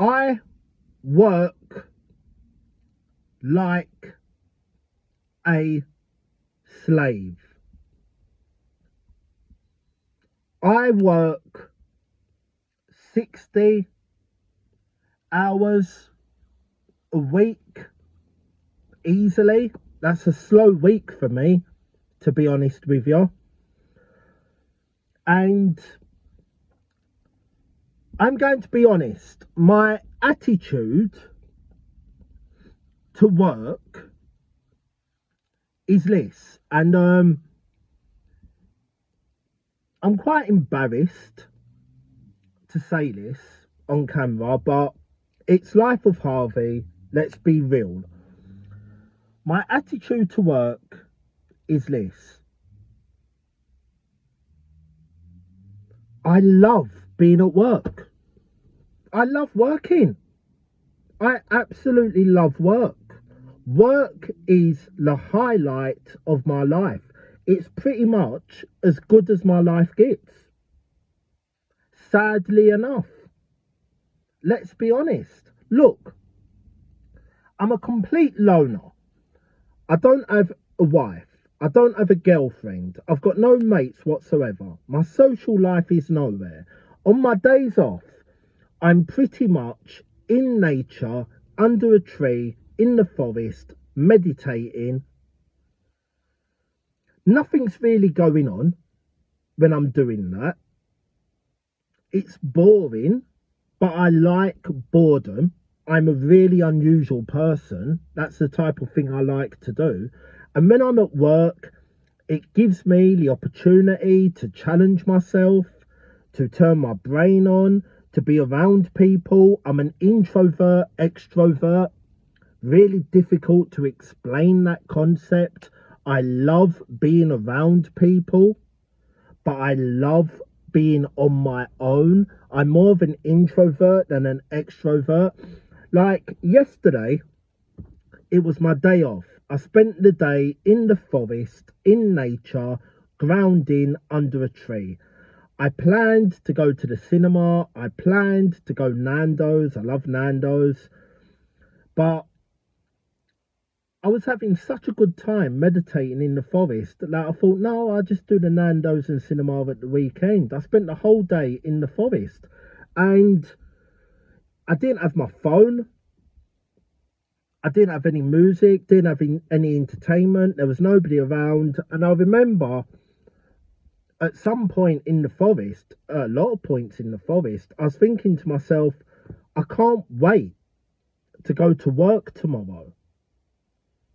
I work like a slave. I work 60 hours a week easily. That's a slow week for me, to be honest with you. And I'm going to be honest, my attitude to work is this. And I'm quite embarrassed to say this on camera, but it's life of Harvey. Let's be real. My attitude to work is this. I love being at work. I love working. I absolutely love work. Work is the highlight of my life. It's pretty much as good as my life gets. Sadly enough. Let's be honest. Look, I'm a complete loner. I don't have a wife. I don't have a girlfriend. I've got no mates whatsoever. My social life is nowhere. On my days off, I'm pretty much in nature, under a tree, in the forest, meditating. Nothing's really going on when I'm doing that. It's boring, but I like boredom. I'm a really unusual person. That's the type of thing I like to do. And when I'm at work, it gives me the opportunity to challenge myself, to turn my brain on, to be around people. I'm an introvert, extrovert. Really difficult to explain that concept. I love being around people, but I love being on my own. I'm more of an introvert than an extrovert. Like yesterday, it was my day off. I spent the day in the forest, in nature, grounding under a tree. I planned to go to the cinema. I planned to go Nando's. I love Nando's. But I was having such a good time meditating in the forest that I thought, no, I'll just do the Nando's and cinema at the weekend. I spent the whole day in the forest and I didn't have my phone. I didn't have any music, didn't have any entertainment. There was nobody around. And I remember at some point in the forest, a lot of points in the forest, I was thinking to myself, I can't wait to go to work tomorrow.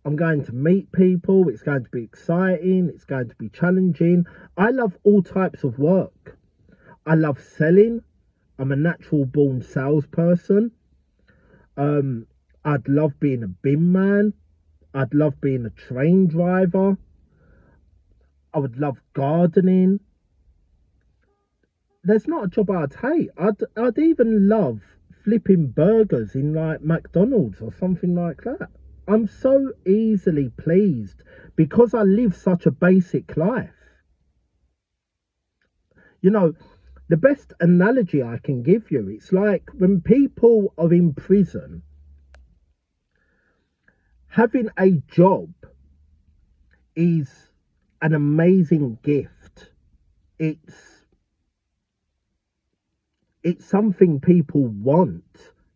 I'm going to meet people. It's going to be exciting. It's going to be challenging. I love all types of work. I love selling. I'm a natural born salesperson. I'd love being a bin man. I'd love being a train driver. I would love gardening. There's not a job I'd hate. I'd even love flipping burgers in like McDonald's or something like that. I'm so easily pleased because I live such a basic life. You know, the best analogy I can give you, it's like when people are in prison, having a job is an amazing gift. It's something people want.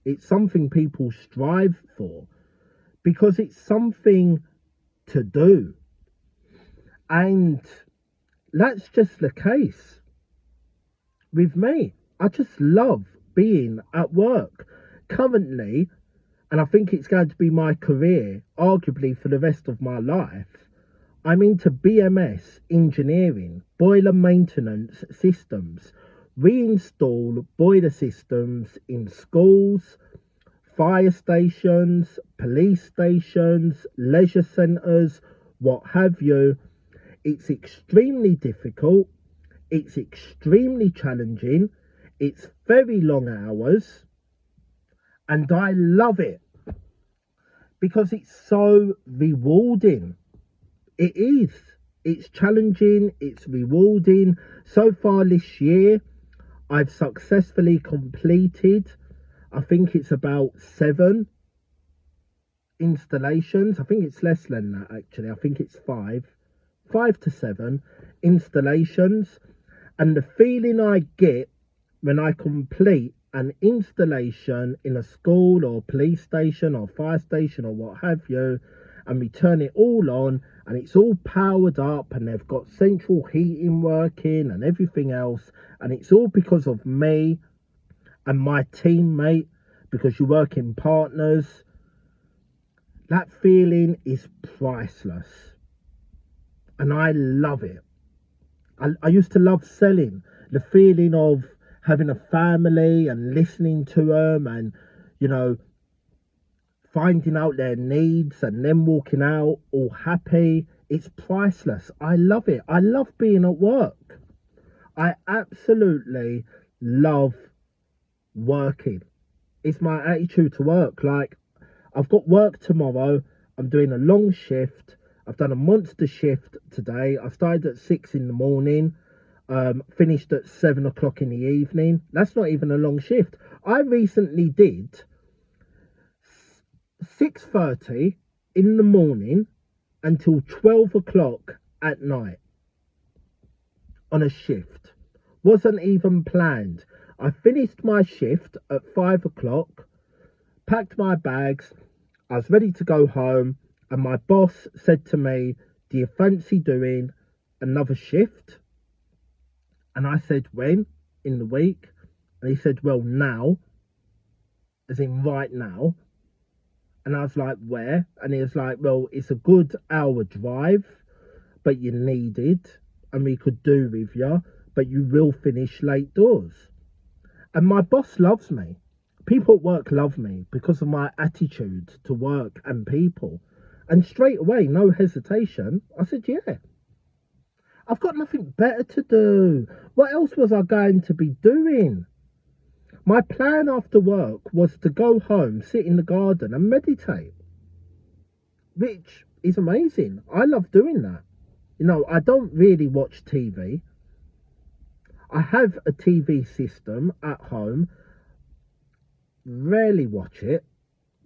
It's something people strive for because it's something to do. And that's just the case with me. I just love being at work. Currently, and I think it's going to be my career, arguably for the rest of my life, I'm into BMS engineering, boiler maintenance systems. We install boiler systems in schools, fire stations, police stations, leisure centres, what have you. It's extremely difficult. It's extremely challenging. It's very long hours. And I love it because it's so rewarding. It is. It's challenging. It's rewarding. So far this year, I've successfully completed I think it's about 7 installations. I think it's less than that actually. I think it's 5 to 7 installations. And the feeling I get when I complete an installation in a school or police station or fire station or what have you, and we turn it all on and it's all powered up and they've got central heating working and everything else, and it's all because of me and my teammate, because you work in partners. That feeling is priceless and I love it. I used to love selling. The feeling of having a family and listening to them and, you know, finding out their needs and then walking out all happy. It's priceless. I love it. I love being at work. I absolutely love working. It's my attitude to work. Like, I've got work tomorrow. I'm doing a long shift. I've done a monster shift today. I started at 6 in the morning, finished at 7 o'clock in the evening. That's not even a long shift. I recently did 6:30 in the morning until 12 o'clock at night on a shift. Wasn't even planned. I finished my shift at 5 o'clock, packed my bags, I was ready to go home, and my boss said to me, "Do you fancy doing another shift?" And I said, "When?" "In the week." And he said, "Well, now," as in right now. And I was like, "Where?" And he was like, "Well, it's a good hour drive, but you needed, and we could do with you, but you will finish late doors." And my boss loves me. People at work love me because of my attitude to work and people. And straight away, no hesitation, I said, "Yeah, I've got nothing better to do. What else was I going to be doing?" My plan after work was to go home, sit in the garden and meditate, which is amazing. I love doing that. You know, I don't really watch TV. I have a TV system at home, rarely watch it,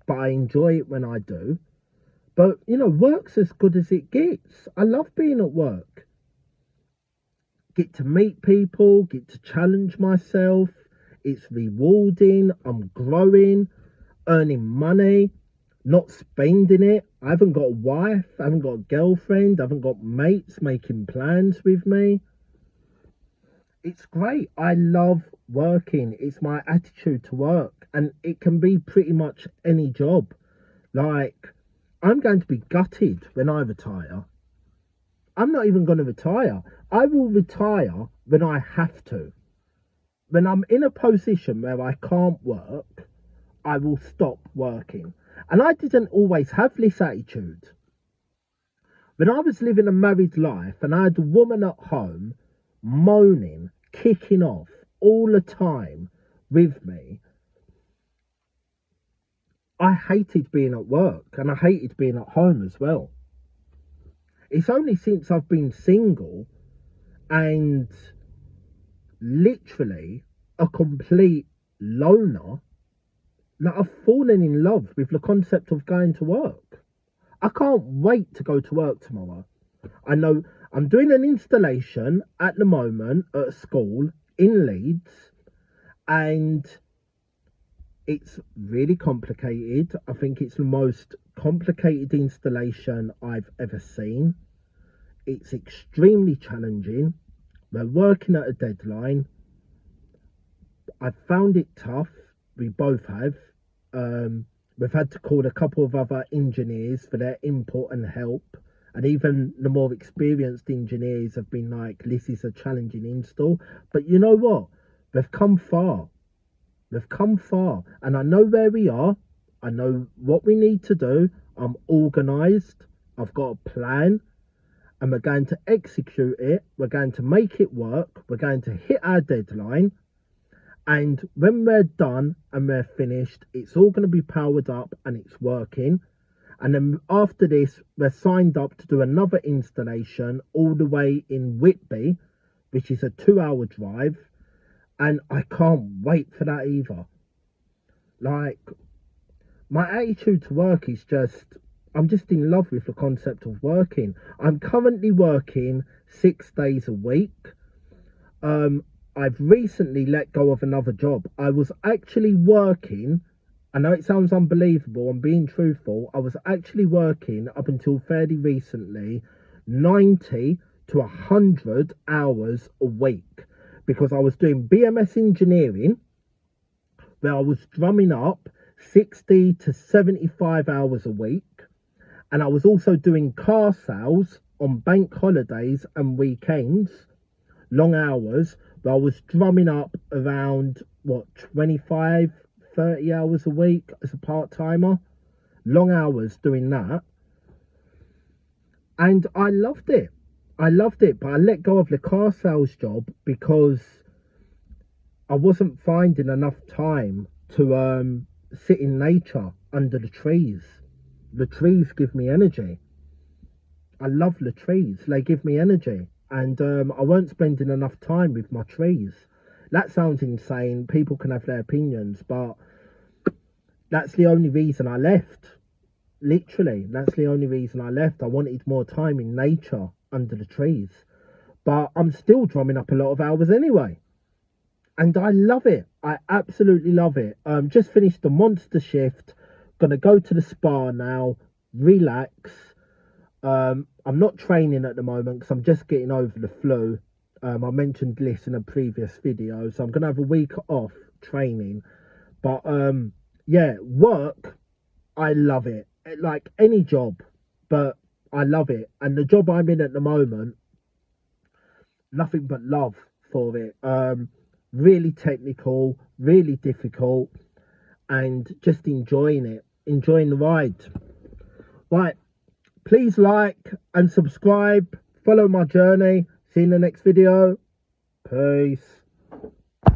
but I enjoy it when I do. But, you know, work's as good as it gets. I love being at work. Get to meet people, get to challenge myself. It's rewarding. I'm growing, earning money, not spending it. I haven't got a wife, I haven't got a girlfriend, I haven't got mates making plans with me. It's great. I love working. It's my attitude to work, and it can be pretty much any job. Like, I'm going to be gutted when I retire. I'm not even going to retire. I will retire when I have to. When I'm in a position where I can't work, I will stop working. And I didn't always have this attitude. When I was living a married life and I had a woman at home moaning, kicking off all the time with me, I hated being at work and I hated being at home as well. It's only since I've been single and literally a complete loner that I've fallen in love with the concept of going to work. I can't wait to go to work tomorrow. I know I'm doing an installation at the moment at a school in Leeds, and it's really complicated. I think it's the most complicated installation I've ever seen. It's extremely challenging. We're working at a deadline. I found it tough. We both have. We've had to call a couple of other engineers for their input and help. And even the more experienced engineers have been like, "This is a challenging install." But you know what? We've come far. We've come far. And I know where we are. I know what we need to do. I'm organised. I've got a plan. And we're going to execute it. We're going to make it work. We're going to hit our deadline. And when we're done and we're finished, it's all going to be powered up and it's working. And then after this, we're signed up to do another installation all the way in Whitby, which is a 2-hour drive. And I can't wait for that either. Like, my attitude to work is just, I'm just in love with the concept of working. I'm currently working 6 days a week. Um, I've recently let go of another job. I was actually working, I know it sounds unbelievable, I'm being truthful. I was actually working up until fairly recently 90 to 100 hours a week because I was doing BMS engineering where I was drumming up 60 to 75 hours a week. And I was also doing car sales on bank holidays and weekends, long hours, but I was drumming up around, what, 25, 30 hours a week as a part-timer. Long hours doing that. And I loved it. I loved it, but I let go of the car sales job because I wasn't finding enough time to sit in nature under the trees. The trees give me energy. I love the trees. They give me energy. And I weren't spending enough time with my trees. That sounds insane. People can have their opinions, but that's the only reason I left. Literally, that's the only reason I left. I wanted more time in nature under the trees. But I'm still drumming up a lot of hours anyway. And I love it. I absolutely love it. Just finished the monster shift. Gonna go to the spa now, relax. I'm not training at the moment because I'm just getting over the flu. I mentioned this in a previous video, so I'm gonna have a week off training. But yeah, work, I love it. Like any job, but I love it. And the job I'm in at the moment, nothing but love for it. Really technical, really difficult, and just enjoying it, enjoying the ride. Right, please like and subscribe, follow my journey. See you in the next video. Peace.